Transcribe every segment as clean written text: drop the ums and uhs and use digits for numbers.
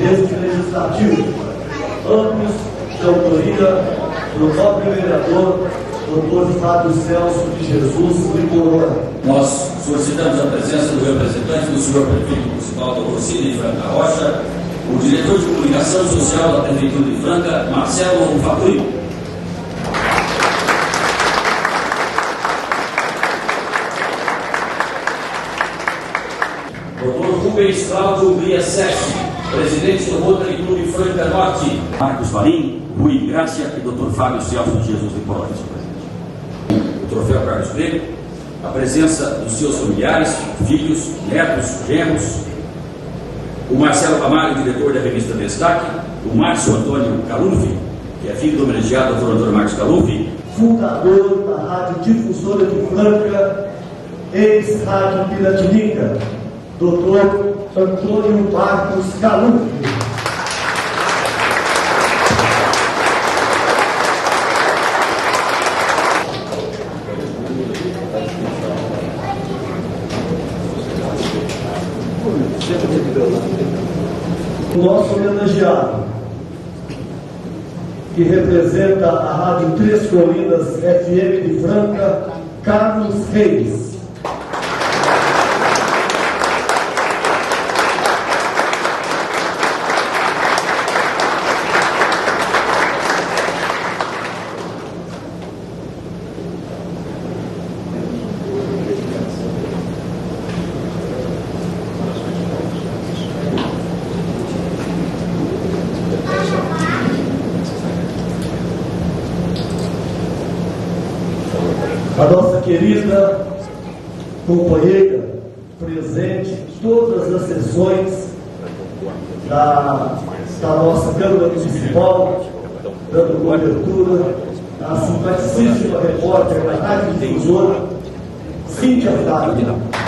deste legislativo, ambos de autoria do nobre vereador Dr. Fábio Celso de Jesus Liporona. Nós solicitamos a presença do representante do senhor prefeito municipal Dr. Sidney Franca Rocha, o diretor de comunicação social da Prefeitura de Franca, Marcelo Facuri. Dr. Rubens Cláudio Bria Sessi, presidente do Rotary Clube Franca Norte. Marcos Varim, Rui Grácia e Dr. Fábio Celso de Jesus Liporona. O troféu Carlos Grego, a presença dos seus familiares, filhos, netos, genros, o Marcelo Ramalho, diretor da revista Destaque, o Márcio Antônio Calunfi, que é filho do homenageado Dr. Antônio Marcos Calunfi, fundador da Rádio Difusora de Franca, ex-Rádio Piratininga, Dr. Antônio Marcos Calunfi. O nosso homenageado, que representa a Rádio Três Colinas FM de Franca, Carlos Reis. A nossa querida companheira, presente em todas as sessões da nossa Câmara Municipal, dando cobertura, a simpaticíssima repórter da Rádio Difusora, Cíntia Flávia.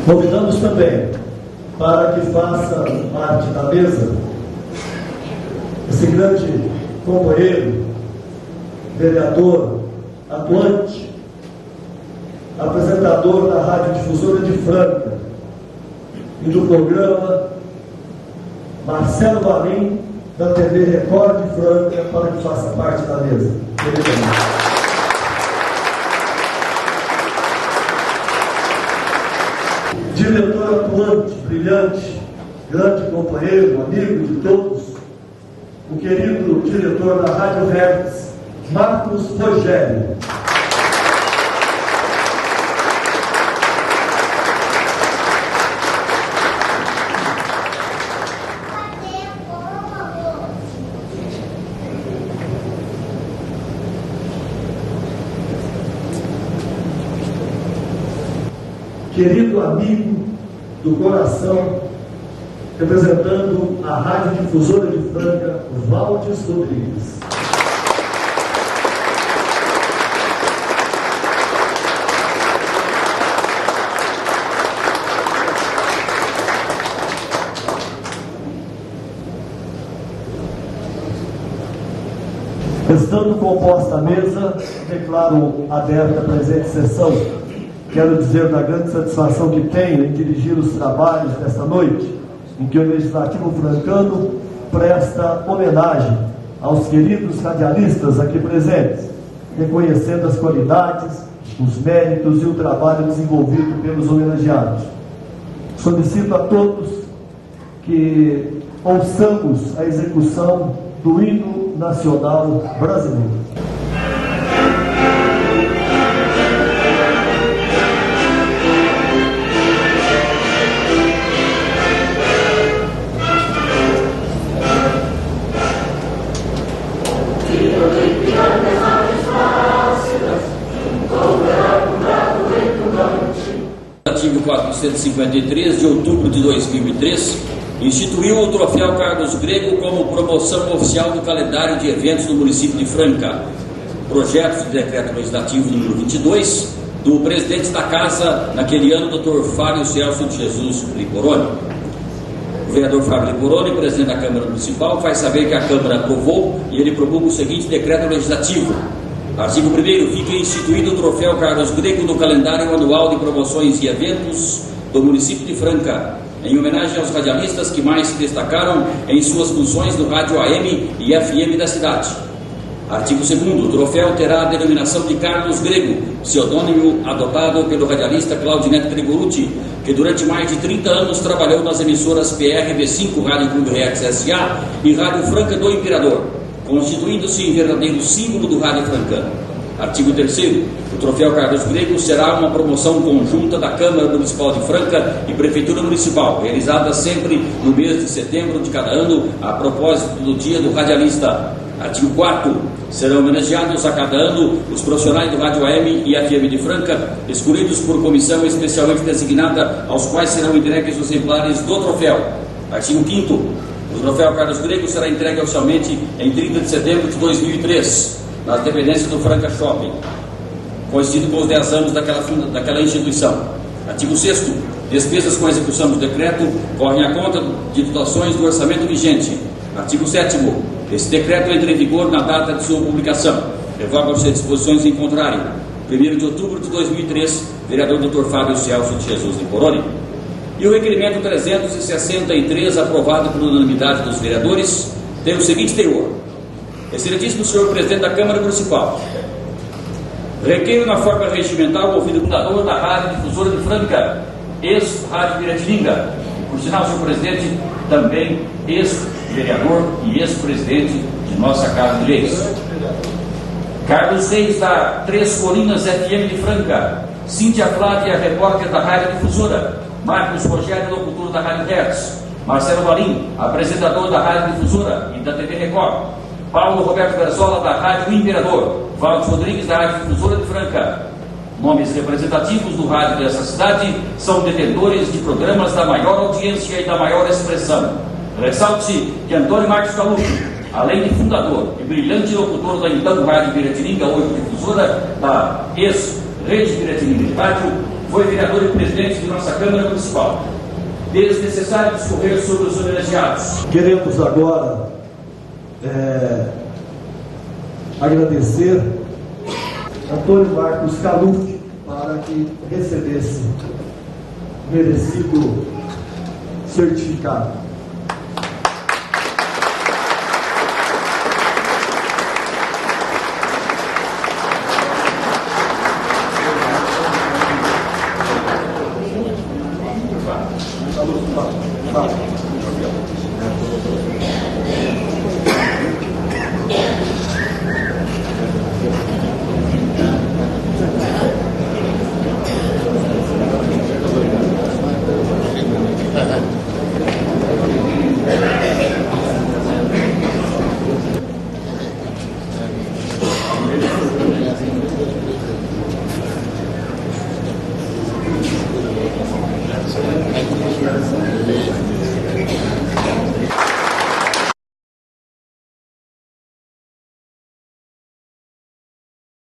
Convidamos também para que faça parte da mesa esse grande companheiro, vereador, atuante, apresentador da Rádio Difusora de Franca e do programa, Marcelo Varim, da TV Record de Franca, para que faça parte da mesa. Diretor atuante, brilhante, grande companheiro, amigo de todos, o querido diretor da Rádio Hertz, Marcos Rogério. Querido amigo do coração, representando a Rádio Difusora de Franca, Valdes Rodrigues. Estando composta a mesa, declaro aberta a presente sessão. Quero dizer da grande satisfação que tenho em dirigir os trabalhos desta noite, em que o Legislativo francano presta homenagem aos queridos radialistas aqui presentes, reconhecendo as qualidades, os méritos e o trabalho desenvolvido pelos homenageados. Solicito a todos que ouçamos a execução do hino nacional brasileiro. Artigo 453 de outubro de 2003 instituiu o troféu Carlos Grego como promoção oficial do calendário de eventos do município de Franca. Projeto de decreto legislativo número 22, do presidente da casa naquele ano, Dr. Fábio Celso de Jesus Liporoni. O vereador Fábio Liporoni, presidente da Câmara Municipal, faz saber que a Câmara aprovou e ele promulga o seguinte decreto legislativo. Artigo 1º. Fica instituído o troféu Carlos Grego no calendário anual de promoções e eventos do município de Franca, em homenagem aos radialistas que mais se destacaram em suas funções no rádio AM e FM da cidade. Artigo 2º. O troféu terá a denominação de Carlos Grego, pseudônimo adotado pelo radialista Claudinete Gregorucci, que durante mais de 30 anos trabalhou nas emissoras PRB5, Rádio Clube Rex S.A. e Rádio Franca do Imperador, constituindo-se em verdadeiro símbolo do rádio francano. Artigo 3º. O troféu Carlos Grego será uma promoção conjunta da Câmara Municipal de Franca e Prefeitura Municipal, realizada sempre no mês de setembro de cada ano, a propósito do Dia do Radialista. Artigo 4º. Serão homenageados a cada ano os profissionais do Rádio AM e FM de Franca, escolhidos por comissão especialmente designada, aos quais serão entregues os exemplares do troféu. Artigo 5º. O troféu Carlos Grego será entregue oficialmente em 30 de setembro de 2003, nas dependências do Franca Shopping, coincidindo com os 10 anos daquela instituição. Artigo 6º. Despesas com a execução do decreto correm à conta de dotações do orçamento vigente. Artigo 7º. Esse decreto entra em vigor na data de sua publicação. Revogam-se as disposições em contrário. 1º de outubro de 2003, vereador Dr. Fábio Celso de Jesus Liporoni. E o requerimento 363, aprovado por unanimidade dos vereadores, tem o seguinte teor. Excelentíssimo senhor presidente da Câmara Municipal, requeiro na forma regimental o ouvido fundador da Rádio Difusora de Franca, ex-Rádio Piratininga, e por sinal, senhor presidente, também ex-vereador e ex-presidente de nossa Casa de Leis. Carlos Reis, da Três Colinas FM de Franca. Cíntia Flávia, repórter da Rádio Difusora. Marcos Rogério, locutor da Rádio Hertz. Marcelo Marim, apresentador da Rádio Difusora e da TV Record. Paulo Roberto Berzola, da Rádio Imperador. Valdes Rodrigues, da Rádio Difusora de Franca. Nomes representativos do rádio dessa cidade são detentores de programas da maior audiência e da maior expressão. Ressalte-se que Antônio Marcos Calucci, além de fundador e brilhante locutor da então Rádio Piratininga, hoje difusora da ex-Rede Piratininga de Rádio, foi vereador e presidente de nossa Câmara Municipal. Desnecessário discorrer sobre os homenageados. Queremos agora agradecer Antônio Marcos Calucci para que recebesse merecido certificado. Tá.